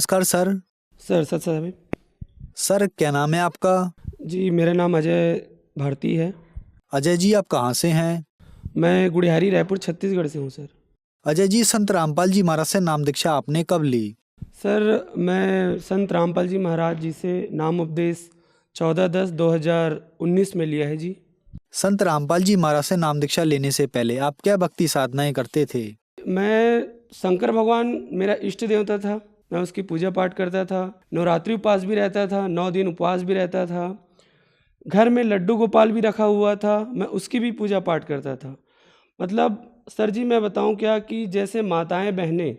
नमस्कार sir. Sir सत साहब। सर क्या नाम है आपका? जी मेरा नाम अजय भारती है। अजय जी, आप कहाँ से हैं? मैं गुड़ियारी रायपुर छत्तीसगढ़ से हूँ सर। अजय जी, संत रामपाल जी महाराज से नाम दीक्षा आपने कब ली? सर मैं संत रामपाल जी महाराज जी से नाम उपदेश 14/10/2019 में लिया है जी। संत रामपाल जी महाराज से नाम दीक्षा लेने से पहले आप क्या भक्ति साधनाएं करते थे? मैं शंकर भगवान मेरा इष्ट देवता था। मैं उसकी पूजा पाठ करता था, नवरात्रि उपवास भी रहता था, 9 दिन उपवास भी रहता था। घर में लड्डू गोपाल भी रखा हुआ था, मैं उसकी भी पूजा पाठ करता था। मतलब सर जी मैं बताऊं क्या कि जैसे माताएं बहनें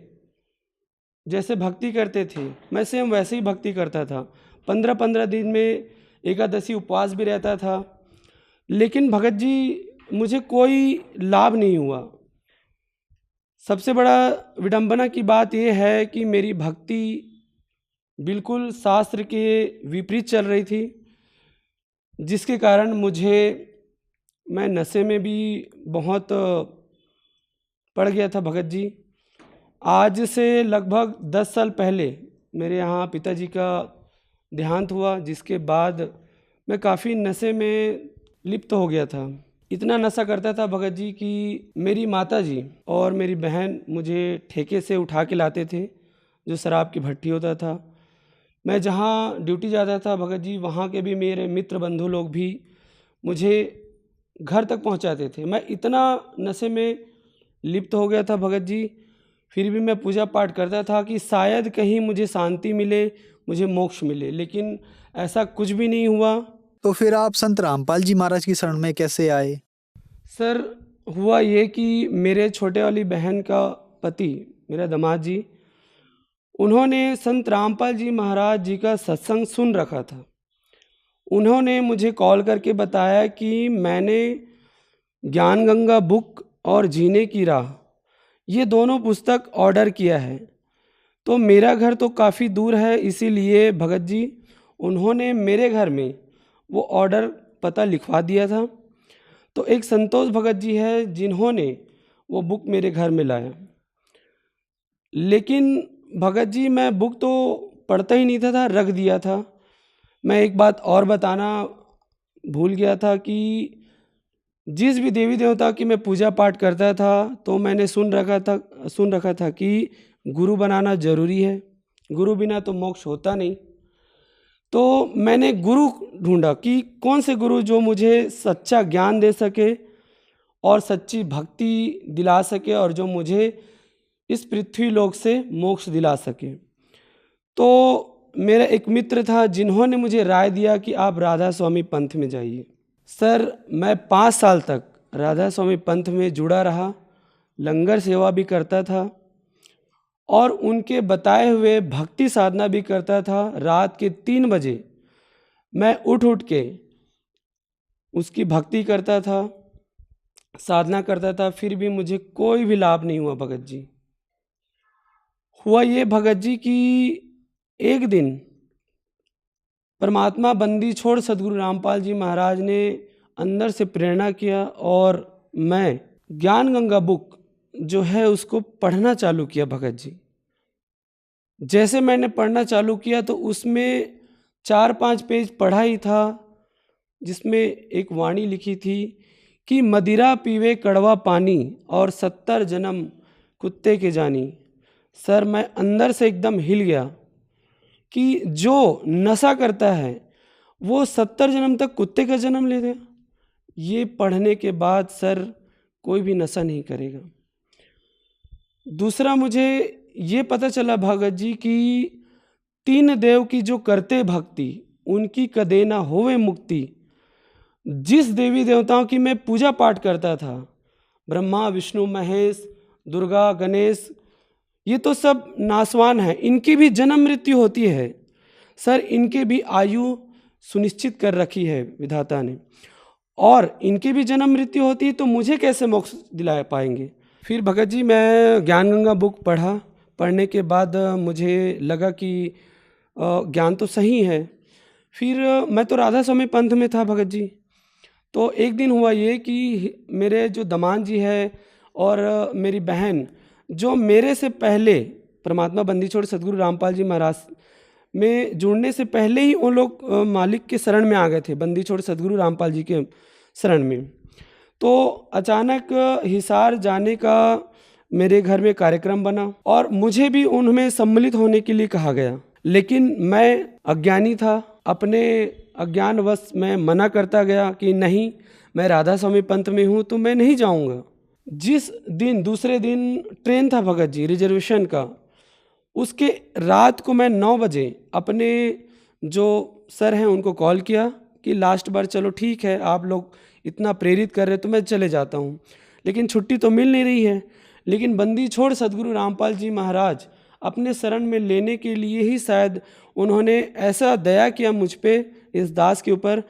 जैसे भक्ति करते थे, मैं सेम वैसे ही भक्ति करता था। 15-15 दिन में एकादशी उपवास भी रहता था। लेकिन भगत जी मुझे कोई लाभ नहीं हुआ। सबसे बड़ा विडंबना की बात यह है कि मेरी भक्ति बिल्कुल शास्त्र के विपरीत चल रही थी, जिसके कारण मैं नशे में भी बहुत पड़ गया था भगत जी। आज से लगभग 10 साल पहले मेरे यहाँ पिताजी का देहांत हुआ, जिसके बाद मैं काफ़ी नशे में लिप्त हो गया था। इतना नशा करता था भगत जी कि मेरी माता जी और मेरी बहन मुझे ठेके से उठा के लाते थे, जो शराब की भट्टी होता था। मैं जहाँ ड्यूटी जाता था भगत जी, वहाँ के भी मेरे मित्र बंधु लोग भी मुझे घर तक पहुँचाते थे। मैं इतना नशे में लिप्त हो गया था भगत जी, फिर भी मैं पूजा पाठ करता था कि शायद कहीं मुझे शांति मिले, मुझे मोक्ष मिले, लेकिन ऐसा कुछ भी नहीं हुआ। तो फिर आप संत रामपाल जी महाराज की शरण में कैसे आए? सर हुआ ये कि मेरे छोटे वाली बहन का पति, मेरा दामाद जी, उन्होंने संत रामपाल जी महाराज जी का सत्संग सुन रखा था। उन्होंने मुझे कॉल करके बताया कि मैंने ज्ञान गंगा बुक और जीने की राह, ये दोनों पुस्तक ऑर्डर किया है। तो मेरा घर तो काफ़ी दूर है, इसीलिए भगत जी उन्होंने मेरे घर में वो ऑर्डर पता लिखवा दिया था। तो एक संतोष भगत जी है जिन्होंने वो बुक मेरे घर में लाया। लेकिन भगत जी मैं बुक तो पढ़ता ही नहीं था, रख दिया था। मैं एक बात और बताना भूल गया था कि जिस भी देवी देवता की मैं पूजा पाठ करता था, तो मैंने सुन रखा था कि गुरु बनाना जरूरी है, गुरु बिना तो मोक्ष होता नहीं। तो मैंने गुरु ढूंढा कि कौन से गुरु जो मुझे सच्चा ज्ञान दे सके और सच्ची भक्ति दिला सके और जो मुझे इस पृथ्वी लोक से मोक्ष दिला सके। तो मेरा एक मित्र था जिन्होंने मुझे राय दिया कि आप राधा स्वामी पंथ में जाइए। सर मैं 5 साल तक राधा स्वामी पंथ में जुड़ा रहा, लंगर सेवा भी करता था और उनके बताए हुए भक्ति साधना भी करता था। रात के 3 बजे मैं उठ के उसकी भक्ति करता था, साधना करता था, फिर भी मुझे कोई भी लाभ नहीं हुआ भगत जी। हुआ ये भगत जी कि एक दिन परमात्मा बंदी छोड़ सदगुरु रामपाल जी महाराज ने अंदर से प्रेरणा किया और मैं ज्ञान गंगा बुक जो है उसको पढ़ना चालू किया भगत जी। जैसे मैंने पढ़ना चालू किया तो उसमें 4-5 पेज पढ़ा ही था, जिसमें एक वाणी लिखी थी कि मदिरा पीवे कड़वा पानी और 70 जन्म कुत्ते के जानी। सर मैं अंदर से एकदम हिल गया कि जो नशा करता है वो 70 जन्म तक कुत्ते का जन्म ले गया। ये पढ़ने के बाद सर कोई भी नशा नहीं करेगा। दूसरा मुझे ये पता चला भगत जी कि 3 देव की जो करते भक्ति उनकी कदे ना होवे मुक्ति। जिस देवी देवताओं की मैं पूजा पाठ करता था, ब्रह्मा विष्णु महेश दुर्गा गणेश, ये तो सब नासवान हैं, इनकी भी जन्म मृत्यु होती है। सर इनके भी आयु सुनिश्चित कर रखी है विधाता ने, और इनकी भी जन्म मृत्यु होती है, तो मुझे कैसे मोक्ष दिला पाएंगे। फिर भगत जी मैं ज्ञान गंगा बुक पढ़ा। पढ़ने के बाद मुझे लगा कि ज्ञान तो सही है। फिर मैं तो राधा स्वामी पंथ में था भगत जी। तो एक दिन हुआ ये कि मेरे जो दामाद जी है और मेरी बहन जो मेरे से पहले परमात्मा बंदी छोड़ सदगुरु रामपाल जी महाराज में जुड़ने से पहले ही वो लोग मालिक के शरण में आ गए थे, बंदी छोड़ सदगुरु रामपाल जी के शरण में। तो अचानक हिसार जाने का मेरे घर में कार्यक्रम बना और मुझे भी उनमें सम्मिलित होने के लिए कहा गया, लेकिन मैं अज्ञानी था। अपने अज्ञानवश मैं मना करता गया कि नहीं, मैं राधा स्वामी पंथ में हूँ तो मैं नहीं जाऊँगा। जिस दिन दूसरे दिन ट्रेन था भगत जी रिजर्वेशन का, उसके रात को मैं 9 बजे अपने जो सर हैं उनको कॉल किया कि लास्ट बार चलो ठीक है, आप लोग इतना प्रेरित कर रहे तो मैं चले जाता हूँ, लेकिन छुट्टी तो मिल नहीं रही है। लेकिन बंदी छोड़ सदगुरु रामपाल जी महाराज अपने शरण में लेने के लिए ही शायद उन्होंने ऐसा दया किया मुझ पे, इस दास के ऊपर,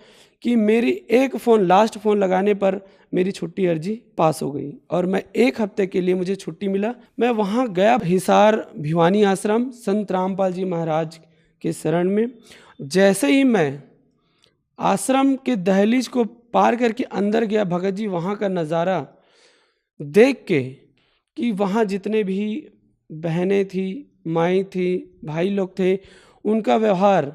कि मेरी एक फ़ोन लास्ट फ़ोन लगाने पर मेरी छुट्टी अर्जी पास हो गई और मैं 1 हफ्ते के लिए मुझे छुट्टी मिला। मैं वहाँ गया हिसार भिवानी आश्रम संत रामपाल जी महाराज के शरण में। जैसे ही मैं आश्रम के दहलीज को पार करके अंदर गया भगत जी, वहाँ का नज़ारा देख के कि वहाँ जितने भी बहनें थी, माई थी, भाई लोग थे, उनका व्यवहार,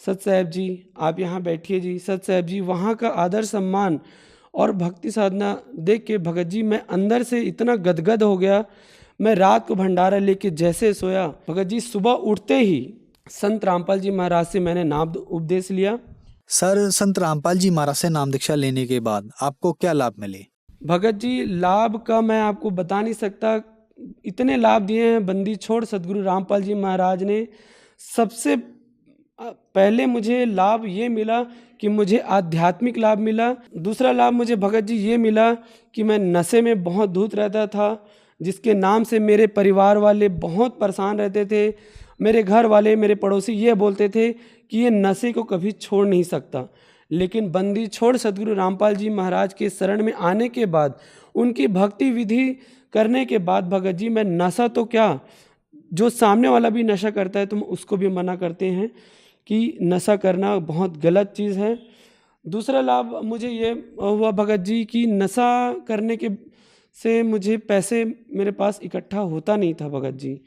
सत साहब जी आप यहाँ बैठिए जी, सत साहब जी, वहाँ का आदर सम्मान और भक्ति साधना देख के भगत जी मैं अंदर से इतना गदगद हो गया। मैं रात को भंडारा लेके जैसे सोया, भगत जी सुबह उठते ही संत रामपाल जी महाराज से मैंने नाम उपदेश लिया। सर, संत रामपाल जी महाराज से नाम दीक्षा लेने के बाद आपको क्या लाभ मिले? भगत जी लाभ का मैं आपको बता नहीं सकता, इतने लाभ दिए हैं बंदी छोड़ सदगुरु रामपाल जी महाराज ने। सबसे पहले मुझे लाभ ये मिला कि मुझे आध्यात्मिक लाभ मिला। दूसरा लाभ मुझे भगत जी ये मिला कि मैं नशे में बहुत धूत रहता था, जिसके नाम से मेरे परिवार वाले बहुत परेशान रहते थे। मेरे घर वाले, मेरे पड़ोसी ये बोलते थे कि ये नशे को कभी छोड़ नहीं सकता, लेकिन बंदी छोड़ सदगुरु रामपाल जी महाराज के शरण में आने के बाद, उनकी भक्ति विधि करने के बाद भगत जी मैं नशा तो क्या, जो सामने वाला भी नशा करता है तो उसको भी मना करते हैं कि नशा करना बहुत गलत चीज़ है। दूसरा लाभ मुझे ये हुआ भगत जी कि नशा करने के से मुझे पैसे मेरे पास इकट्ठा होता नहीं था भगत जी,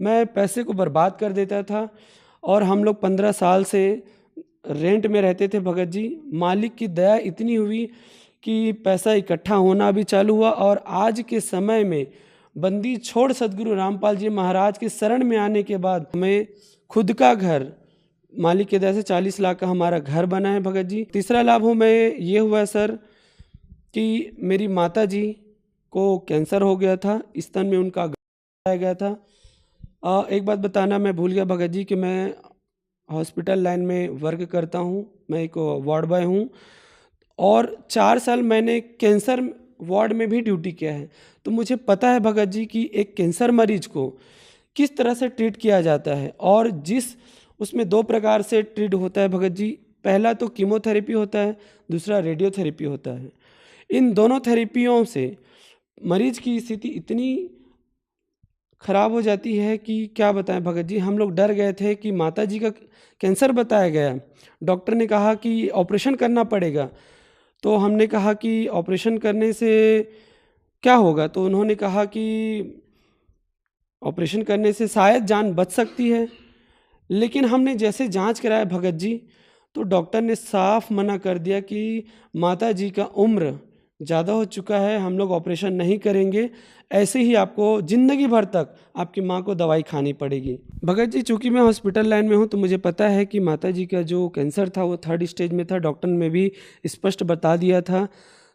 मैं पैसे को बर्बाद कर देता था। और हम लोग 15 साल से रेंट में रहते थे भगत जी। मालिक की दया इतनी हुई कि पैसा इकट्ठा होना भी चालू हुआ और आज के समय में बंदी छोड़ सदगुरु रामपाल जी महाराज के शरण में आने के बाद हमें खुद का घर, मालिक की दया से 40 लाख का हमारा घर बना है भगत जी। तीसरा लाभ हमें ये हुआ सर कि मेरी माता जी को कैंसर हो गया था, स्तन में उनका गाया गया था। एक बात बताना मैं भूल गया भगत जी कि मैं हॉस्पिटल लाइन में वर्क करता हूँ, मैं एक वार्ड बॉय हूँ और 4 साल मैंने कैंसर वार्ड में भी ड्यूटी किया है। तो मुझे पता है भगत जी कि एक कैंसर मरीज को किस तरह से ट्रीट किया जाता है और उसमें 2 प्रकार से ट्रीट होता है भगत जी। पहला तो कीमोथेरेपी होता है, दूसरा रेडियोथेरेपी होता है। इन दोनों थेरेपियों से मरीज की स्थिति इतनी खराब हो जाती है कि क्या बताएं भगत जी। हम लोग डर गए थे कि माता जी का कैंसर बताया गया, डॉक्टर ने कहा कि ऑपरेशन करना पड़ेगा। तो हमने कहा कि ऑपरेशन करने से क्या होगा, तो उन्होंने कहा कि ऑपरेशन करने से शायद जान बच सकती है। लेकिन हमने जैसे जांच कराया भगत जी, तो डॉक्टर ने साफ मना कर दिया कि माता जी का उम्र ज़्यादा हो चुका है, हम लोग ऑपरेशन नहीं करेंगे, ऐसे ही आपको ज़िंदगी भर तक आपकी माँ को दवाई खानी पड़ेगी। भगत जी चूँकि मैं हॉस्पिटल लाइन में हूँ तो मुझे पता है कि माता जी का जो कैंसर था वो 3rd स्टेज में था, डॉक्टर ने भी स्पष्ट बता दिया था।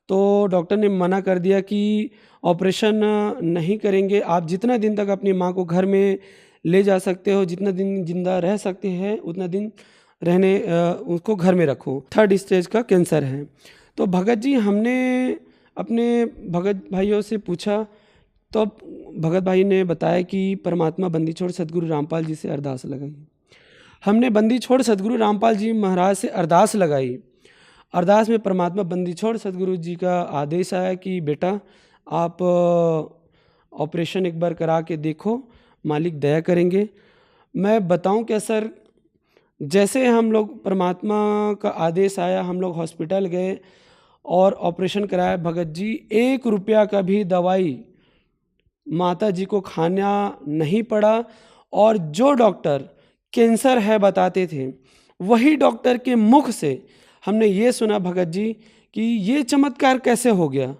तो डॉक्टर ने मना कर दिया कि ऑपरेशन नहीं करेंगे, आप जितना दिन तक अपनी माँ को घर में ले जा सकते हो, जितना दिन जिंदा रह सकते हैं उतना दिन रहने उसको घर में रखो, 3rd स्टेज का कैंसर है। तो भगत जी हमने अपने भगत भाइयों से पूछा तो भगत भाई ने बताया कि परमात्मा बंदी छोड़ सदगुरु रामपाल जी से अरदास लगाई। हमने बंदी छोड़ सदगुरु रामपाल जी महाराज से अरदास लगाई। अरदास में परमात्मा बंदी छोड़ सदगुरु जी का आदेश आया कि बेटा आप ऑपरेशन एक बार करा के देखो, मालिक दया करेंगे। मैं बताऊं क्या सर, जैसे हम लोग परमात्मा का आदेश आया, हम लोग हॉस्पिटल गए और ऑपरेशन कराया भगत जी, 1 रुपया का भी दवाई माता जी को खाना नहीं पड़ा और जो डॉक्टर कैंसर है बताते थे, वही डॉक्टर के मुख से हमने ये सुना भगत जी कि ये चमत्कार कैसे हो गया,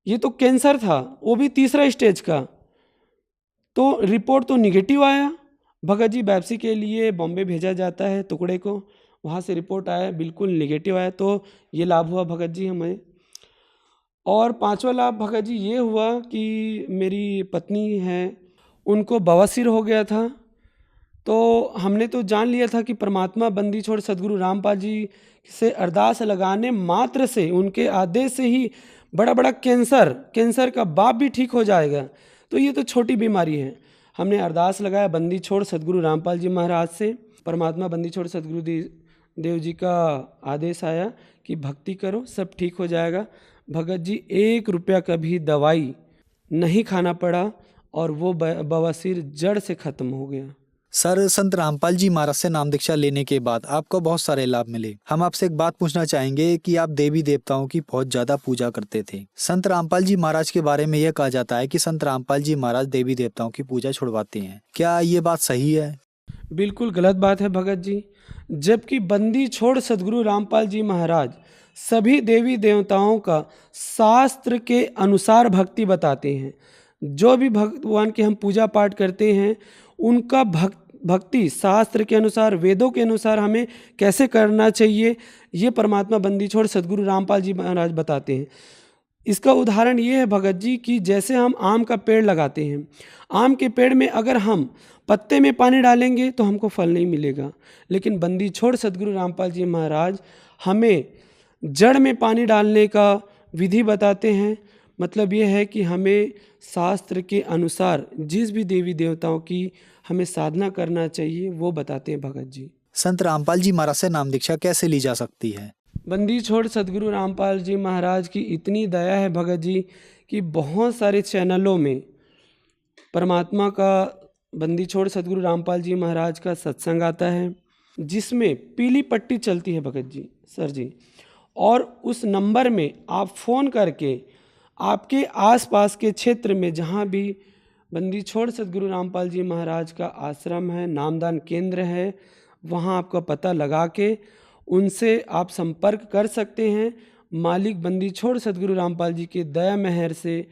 ये तो कैंसर था, वो भी 3रा स्टेज का। तो रिपोर्ट तो निगेटिव आया। भगत जी वापसी के लिए बॉम्बे भेजा जाता है टुकड़े को, वहाँ से रिपोर्ट आया बिल्कुल निगेटिव आया। तो ये लाभ हुआ भगत जी हमें। और 5वां लाभ भगत जी ये हुआ कि मेरी पत्नी है, उनको बवासीर हो गया था। तो हमने तो जान लिया था कि परमात्मा बंदी छोड़ सदगुरु रामपाल जी से अरदास लगाने मात्र से, उनके आदेश से ही बड़ा बड़ा कैंसर का बाप भी ठीक हो जाएगा। तो ये तो छोटी बीमारी है। हमने अरदास लगाया बंदी छोड़ सदगुरु रामपाल जी महाराज से। परमात्मा बंदी छोड़ सदगुरु देव जी का आदेश आया कि भक्ति करो, सब ठीक हो जाएगा। भगत जी 1 रुपया का भी दवाई नहीं खाना पड़ा और वो बवासीर जड़ से खत्म हो गया। सर, संत रामपाल जी महाराज से नाम दीक्षा लेने के बाद आपको बहुत सारे लाभ मिले। हम आपसे एक बात पूछना चाहेंगे कि आप देवी देवताओं की बहुत ज्यादा पूजा करते थे। संत रामपाल जी महाराज के बारे में यह कहा जाता है कि संत रामपाल जी महाराज देवी देवताओं की पूजा छुड़वाते हैं। क्या ये बात सही है? बिल्कुल गलत बात है भगत जी। जबकि बंदी छोड़ सदगुरु रामपाल जी महाराज सभी देवी देवताओं का शास्त्र के अनुसार भक्ति बताते हैं। जो भी भगवान की हम पूजा पाठ करते हैं, उनका भक्ति शास्त्र के अनुसार, वेदों के अनुसार हमें कैसे करना चाहिए, ये परमात्मा बंदी छोड़ सदगुरु रामपाल जी महाराज बताते हैं। इसका उदाहरण ये है भगत जी कि जैसे हम आम का पेड़ लगाते हैं, आम के पेड़ में अगर हम पत्ते में पानी डालेंगे तो हमको फल नहीं मिलेगा, लेकिन बंदी छोड़ सदगुरु रामपाल जी महाराज हमें जड़ में पानी डालने का विधि बताते हैं। मतलब ये है कि हमें शास्त्र के अनुसार जिस भी देवी देवताओं की हमें साधना करना चाहिए वो बताते हैं भगत जी। संत रामपाल जी महाराज से नाम दीक्षा कैसे ली जा सकती है? बंदी छोड़ सदगुरु रामपाल जी महाराज की इतनी दया है भगत जी कि बहुत सारे चैनलों में परमात्मा का, बंदी छोड़ सदगुरु रामपाल जी महाराज का सत्संग आता है, जिसमें पीली पट्टी चलती है भगत जी, सर जी। और उस नंबर में आप फ़ोन करके आपके आसपास के क्षेत्र में जहाँ भी बंदी छोड़ सदगुरु रामपाल जी महाराज का आश्रम है, नामदान केंद्र है, वहाँ आपका पता लगा के उनसे आप संपर्क कर सकते हैं। मालिक बंदी छोड़ सदगुरु रामपाल जी के दया मेहर से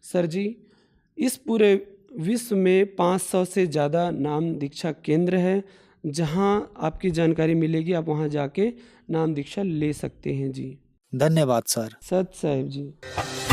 सर जी इस पूरे विश्व में 500 से ज़्यादा नाम दीक्षा केंद्र है, जहाँ आपकी जानकारी मिलेगी, आप वहाँ जाके नाम दीक्षा ले सकते हैं जी। धन्यवाद सर। सत साहिब जी।